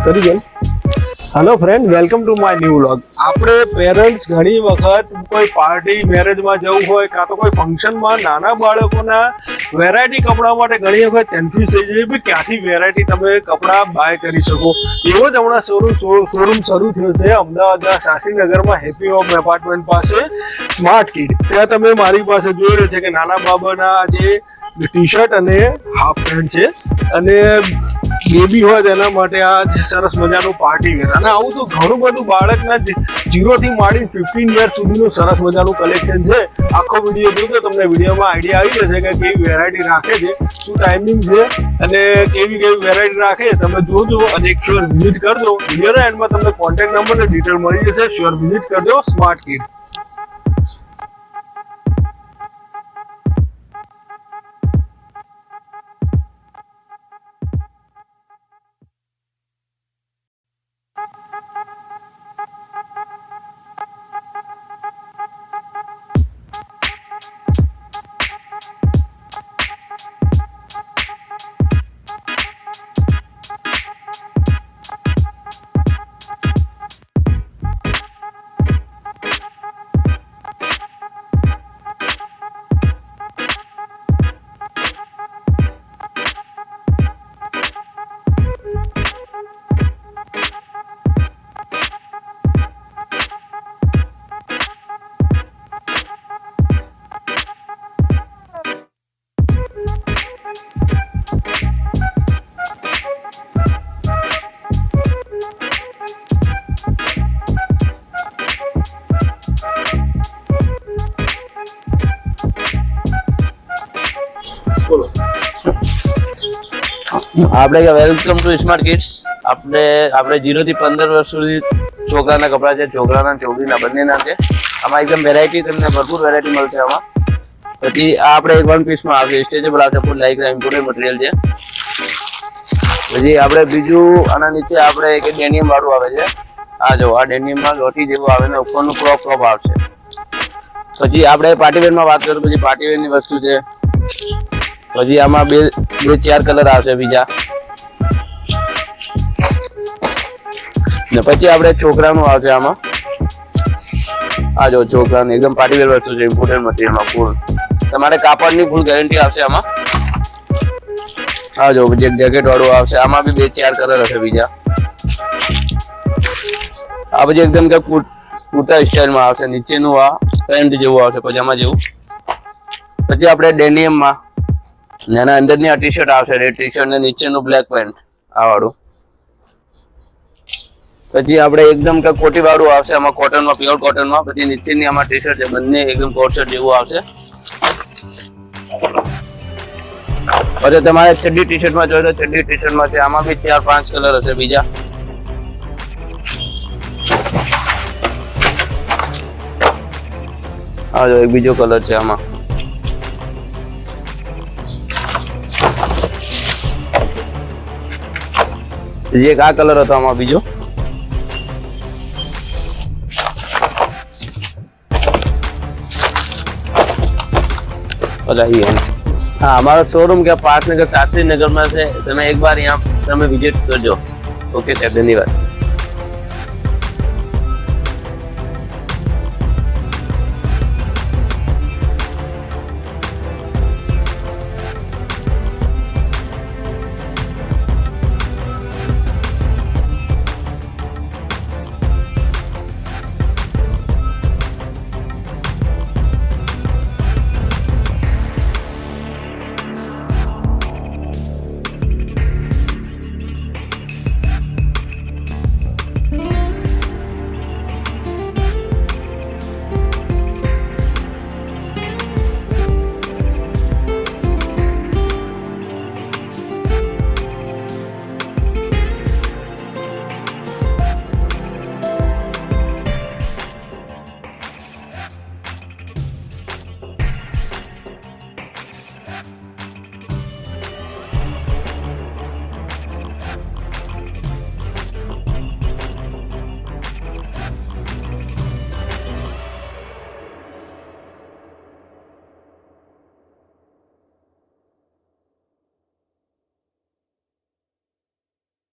કરી દે. Hello friend, welcome to my new vlog. આપણે પેરેન્ટ્સ ઘણી વખત કોઈ પાર્ટી મેરેજમાં જવું હોય કાં તો કોઈ ફંક્શનમાં નાના બાળકોના વેરાયટી કપડા માટે ઘણી વખત કન્ફ્યુઝ થઈ જાય કે ક્યાંથી વેરાયટી તમે કપડાં બાય કરી શકો. એવો જ હમણાં શોરૂમ શરૂ થયો છે અમદાવાદના શાસ્ત્રીનગરમાં હેપી હોમ એપાર્ટમેન્ટ પાસે સ્માર્ટ કિડ. ત્યાં તમે મારી પાસે જોઈ રહ્યો છે કે નાના બાબાના જે ટી શર્ટ અને હાફ પેન્ટ છે અને બેબી હોય તેના માટે આ સરસ મજાનું પાર્ટી વેર અને આવું તો ઘણું બધું બાળકના 0 થી માંડીને 15 યર સુધીનું સરસ મજાનું કલેક્શન છે. આખો વિડીયો જોજો તમને વિડીયોમાં આઈડિયા આવી જશે કે કેવી વેરાયટી રાખે છે, શું ટાઈમિંગ છે અને કેવી કેવી વેરાયટી રાખે છે. તમે જોજો અને એક શ્યોર વિઝિટ કરજો. વિડીયોના એન્ડમાં તમને કોન્ટેક્ટ નંબર અને ડિટેલ મળી જશે. શ્યોર વિઝિટ કરજો સ્માર્ટ કિડ. આપણે વેલકમ ટુ સ્માર્ટ કિડ્સ. આપણે 0 થી 15 વર્ષ સુધી છોકરાના કપડા છે, છોકરાના છોકરીના બંનેના છે. આમાં એકદમ વેરાયટી, તમને ભરપૂર વેરાયટી મળશે આમાં. પછી આ આપણે એક વન પીસમાં આવશે, સ્ટ્રેચેબલ આવશે, ફૂલ લાઈક ઇમ્પોર્ટેડ મટીરિયલ છે. પછી આપણે બીજું આના નીચે આપણે એક ડેનિયમ વાળું આવે છે. આ જો આ ડેનિયમમાં લોટી જેવું આવે ને ઉપરનું ક્રોપ આવશે. પછી આપણે પાર્ટીવેરમાં વાત કરીએ, પછી પાર્ટીવેરની વસ્તુ છે. પછી આમાં બે 4 કલર આવશે બીજા. ને પછી આપણે છોકરાનું આવશે આમાં. આ જો છોકરાનું એકદમ પાર્ટીવેર વસ્તુ છે, ઇમ્પોર્ટન્ટ મટીરિયલમાં ફૂલ. તમારે કાપડની ફૂલ ગેરંટી આવશે આમાં. આ જો જે જેકેટ વાળું આવશે, આમાં બી 4 કલર હશે બીજા. આ પછી એકદમ કે કુર્તા સ્ટાઇલમાં આવશે, નીચેનું આ પેન્ટ જેવું આવશે, પજામા જેવું. પછી આપણે ડેનિયમમાં એના અંદરની આ ટી શર્ટ આવશે, રેડ ટી શર્ટ ને નીચેનું બ્લેક પેન્ટ આ વાળું. પછી આપણે એકદમ કે કોટી વાળું આવશે આમાં, કોટનમાં, પ્યોર કોટનમાં. પછી નીચેની આમાં ટી શર્ટ છે, બંને એકદમ કોટ શર્ટ જેવું આવશે. પછી તમારે ચડ્ડી ટી શર્ટમાં જોઈએ તો ચડ્ડી ટી શર્ટમાં છે, આમાં બી 4-5 કલર હશે બીજા. આ જો એક બીજો કલર છે આમાં. એક આ કલર હતો આમાં બીજો. હા, અમારો શોરૂમ કે પાસનગર શાસ્ત્રીનગરમાં છે. તમે એકવાર અહીંયા તમે વિઝિટ કરજો. ઓકે સાહેબ, ધન્યવાદ.